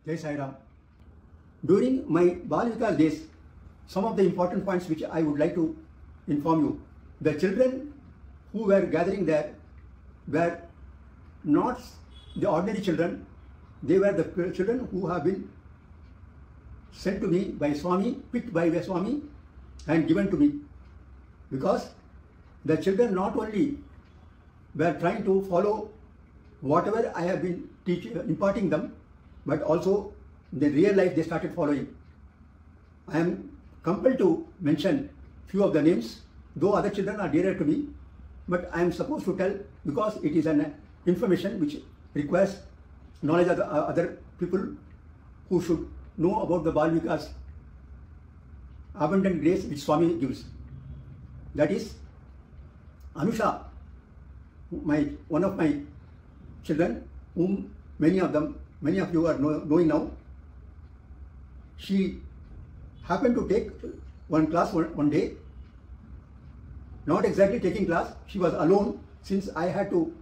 Jai Sai Ram. During my Balvikas days, some of the important points which I would like to inform you. The children who were gathering there were not the ordinary children. They were the children who have been sent to me by Swami, picked by the Swami and given to me. Because the children not only were trying to follow whatever I have been imparting them, but also in the real life they started following. I am compelled to mention few of the names, though other children are dearer to me, but I am supposed to tell because it is an information which requires knowledge of the other people who should know about the Balvikas abundant grace which Swami gives. That is Anusha, one of my children, whom many of you are knowing now. She happened to take one class one day, not exactly taking class. She was alone since I had to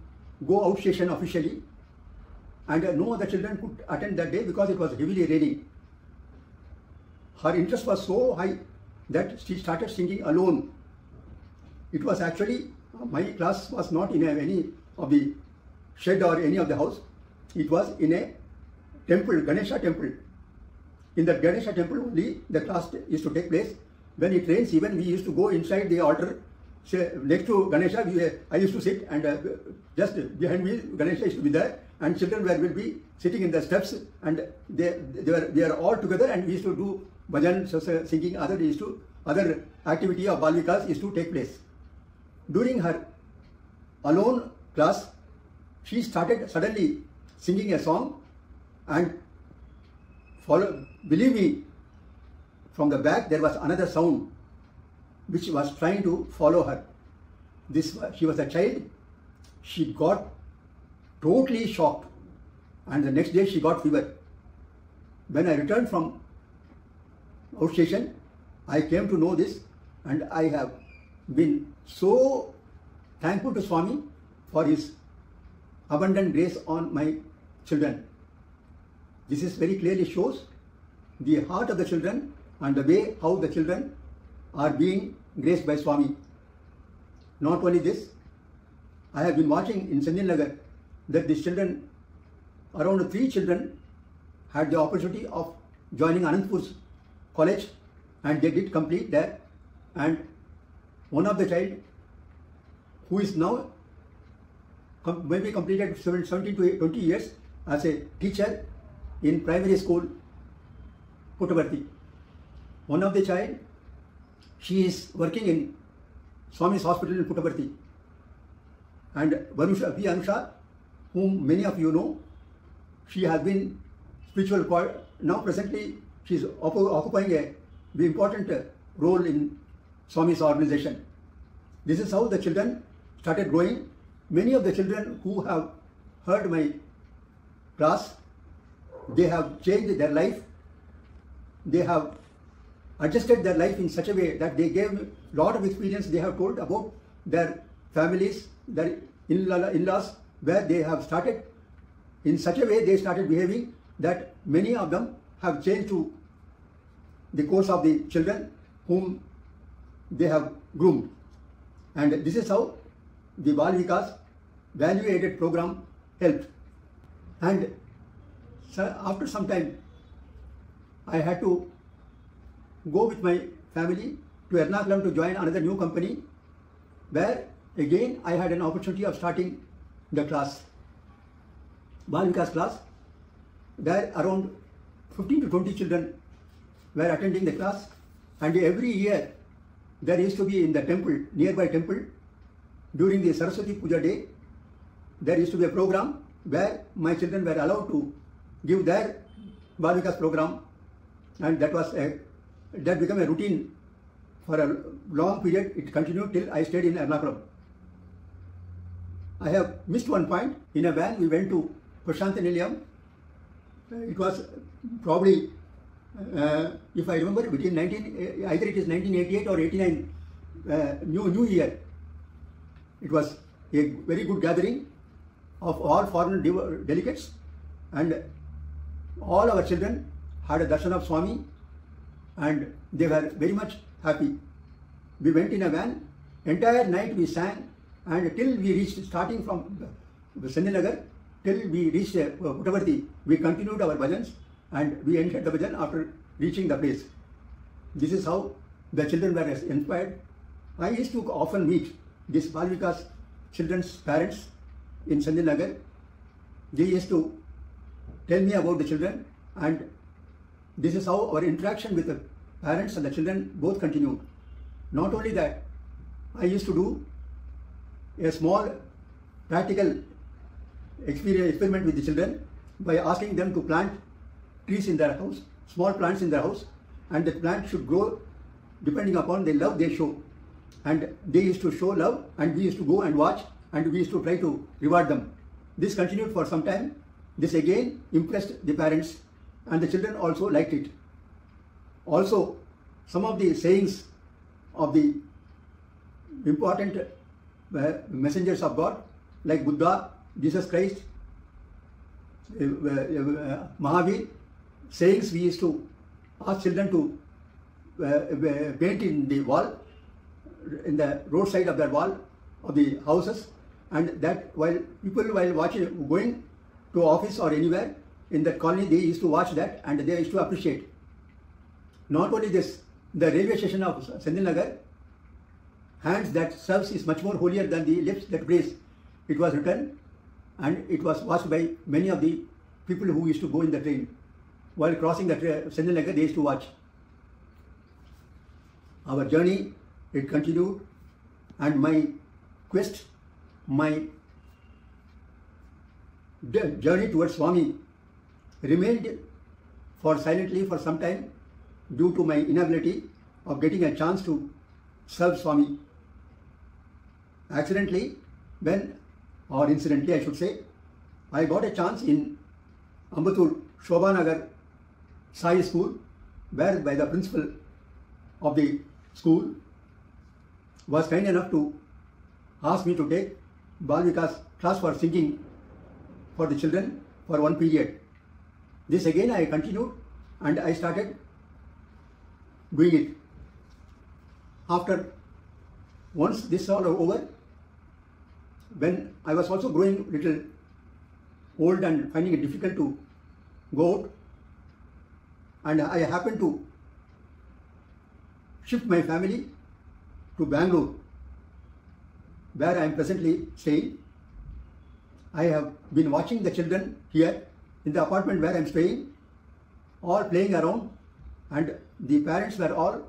go out station officially, and no other children could attend that day because it was heavily raining. Her interest was so high that she started singing alone. It was actually, my class was not in any of the shed or any of the house. It was in a temple, Ganesha temple. In that Ganesha temple only the class used to take place. When it rains, even we used to go inside the altar. Next to Ganesha, I used to sit, and just behind me Ganesha used to be there, and children will be sitting in the steps, and they are all together, and we used to do bhajan, singing, other activity of Balvikas used to take place. During her alone class, she started suddenly singing a song, and believe me, from the back there was another sound which was trying to follow her. She was a child. She got totally shocked, and the next day she got fever. When I returned from outstation, I came to know this, and I have been so thankful to Swami for his abundant grace on my children. This is very clearly shows the heart of the children and the way how the children are being graced by Swami. Not only this, I have been watching in Sandhinagar that these children, around 3 children, had the opportunity of joining Anantapur's college, and they did complete there. And one of the child, who is now maybe completed 17 to 20 years as a teacher in primary school, Puttaparthi. One of the child, she is working in Swami's hospital in Puttaparthi. And Anusha, whom many of you know, she has been spiritual. Now presently she is occupying a very important role in Swami's organization. This is how the children started growing. Many of the children who have heard my class, they have changed their life. They have adjusted their life in such a way that they gave a lot of experience. They have told about their families, their in-laws, where they have started. In such a way they started behaving that many of them have changed to the course of the children whom they have groomed. And this is how the Balvikas value-added program helped. And after some time, I had to go with my family to Ernakulam to join another new company, where again I had an opportunity of starting the class, Balvikas class. There around 15 to 20 children were attending the class, and every year there used to be in the temple, nearby temple, during the Saraswati Puja day, there used to be a program where my children were allowed to give their Balvikas program, and that became a routine for a long period. It continued till I stayed in Ernakulam. I have missed one point. In a van we went to Prashantanilayam. It was probably, if I remember, between either it is 1988 or 89, New Year. It was a very good gathering of all foreign delegates, and all our children had a darshan of Swami and they were very much happy. We went in a van, entire night we sang, and till we reached, starting from Sandinagar, till we reached Puttaparthi, we continued our bhajans and we ended the bhajan after reaching the place. This is how the children were inspired. I used to often meet this Balvikas children's parents in Sandinagar. They used to tell me about the children, and this is how our interaction with the parents and the children both continued. Not only that, I used to do a small practical experiment with the children by asking them to plant trees in their house, small plants in their house, and the plant should grow depending upon the love they show. And they used to show love, and we used to go and watch, and we used to try to reward them. This continued for some time. This again impressed the parents, and the children also liked it. Also, some of the sayings of the important messengers of God, like Buddha, Jesus Christ, Mahavir, sayings we used to ask children to paint in the wall, in the roadside of the wall of the houses, and that while people watching, going to office or anywhere in that colony, they used to watch that and they used to appreciate. Not only this, the railway station of Sandinagar, hands that serves is much more holier than the lips that praise. It was written and it was watched by many of the people who used to go in the train. While crossing the Sandinagar, they used to watch. Our journey, it continued, and my quest, my journey towards Swami remained silently for some time due to my inability of getting a chance to serve Swami. Accidentally, or incidentally I should say, I got a chance in Ambattur Shobhanagar Sai School, where by the principal of the school was kind enough to ask me to take Balvikas class for singing for the children for one period. This again I continued and I started doing it. After once this all over, when I was also growing little old and finding it difficult to go out, and I happened to shift my family to Bangalore, where I am presently staying. I have been watching the children here in the apartment where I am staying, all playing around, and the parents were all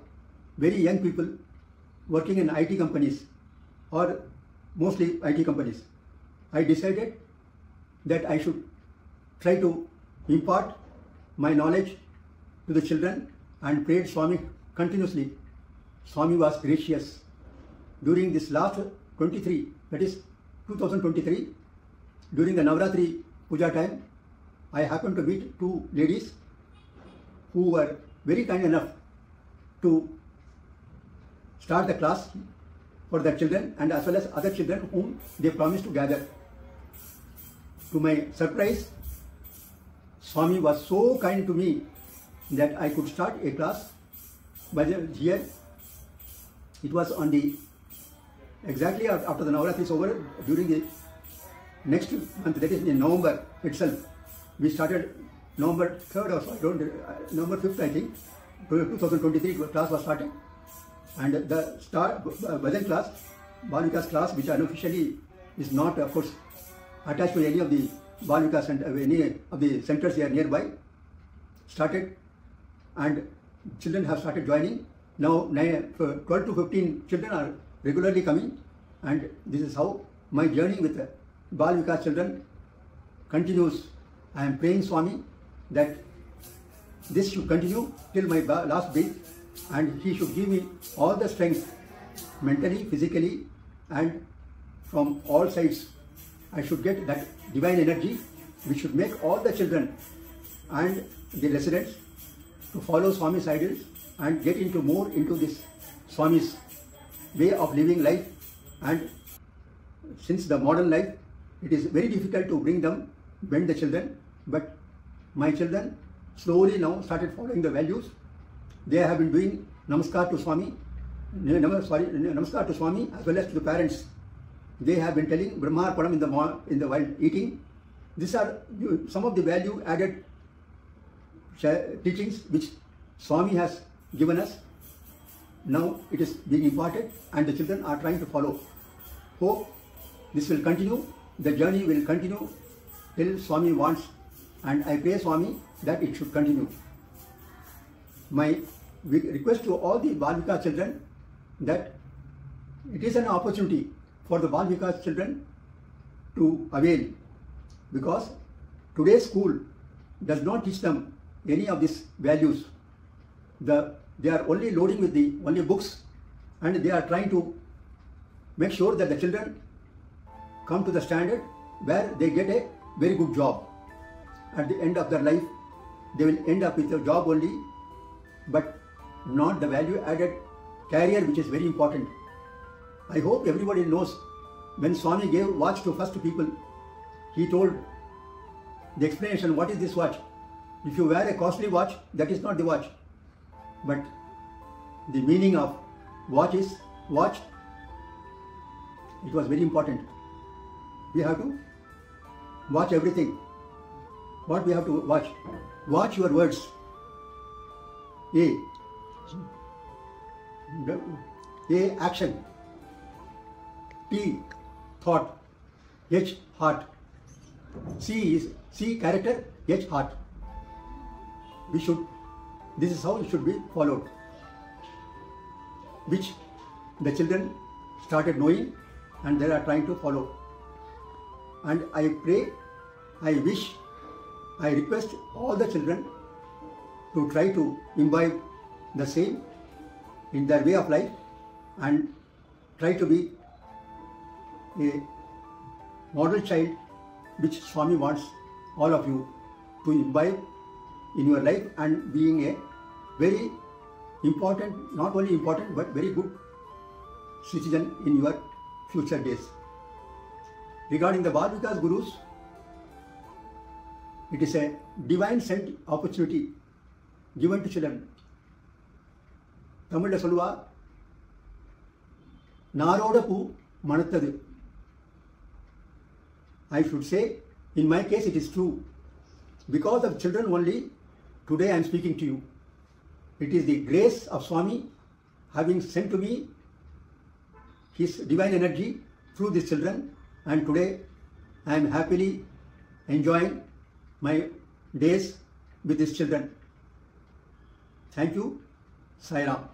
very young people working in IT companies, or mostly IT companies. I decided that I should try to impart my knowledge to the children and prayed Swami continuously. Swami was gracious. During this last 23, that is 2023, during the Navratri Puja time, I happened to meet two ladies who were very kind enough to start the class for their children and as well as other children whom they promised to gather. To my surprise, Swami was so kind to me that I could start a class here. It was on the exactly after the Navratri is over, during the next month, that is in November itself. We started November 3rd or so, November 5th I think, 2023 class was starting. And the bhajan class, Balvikas class, which unofficially is not of course attached to any of the Balvikas and any of the centers here nearby, started, and children have started joining. Now 12 to 15 children are regularly coming, and this is how my journey with the Balvikas children continues. I am praying Swami that this should continue till my last breath, and he should give me all the strength, mentally, physically, and from all sides. I should get that divine energy which should make all the children and the residents to follow Swami's ideals and get more into this Swami's way of living life. And since the modern life, it is very difficult to bring the children, but my children slowly now started following the values. They have been doing Namaskar to Swami, Namaskar to Swami as well as to the parents. They have been telling Brahmarpanam in the while eating. These are some of the value added teachings which Swami has given us. Now it is being imparted and the children are trying to follow. Hope this will continue. The journey will continue till Swami wants, and I pray Swami that it should continue. My request to all the Balvikas children that it is an opportunity for the Balvikas children to avail, because today's school does not teach them any of these values. They are only loading with the only books, and they are trying to make sure that the children come to the standard where they get a very good job. At the end of their life, they will end up with a job only, but not the value added career, which is very important. I hope everybody knows when Swami gave watch to first people, he told the explanation, what is this watch? If you wear a costly watch, that is not the watch. But the meaning of watch is watch. It was very important. We have to watch everything. What we have to watch? Watch your words. A. Action. T. Thought. H. Heart. C. Character. H. Heart. This is how it should be followed, which the children started knowing and they are trying to follow. And I pray, I wish, I request all the children to try to imbibe the same in their way of life and try to be a model child which Swami wants all of you to imbibe in your life, and being a very important, not only important but very good citizen in your future days. Regarding the Balvikas Gurus, it is a divine sent opportunity given to children. Tamil solluva Naroda Poo Manattadu. I should say, in my case it is true. Because of children only, today I am speaking to you. It is the grace of Swami having sent to me his divine energy through these children, and today I am happily enjoying my days with these children. Thank you. Sai Ram.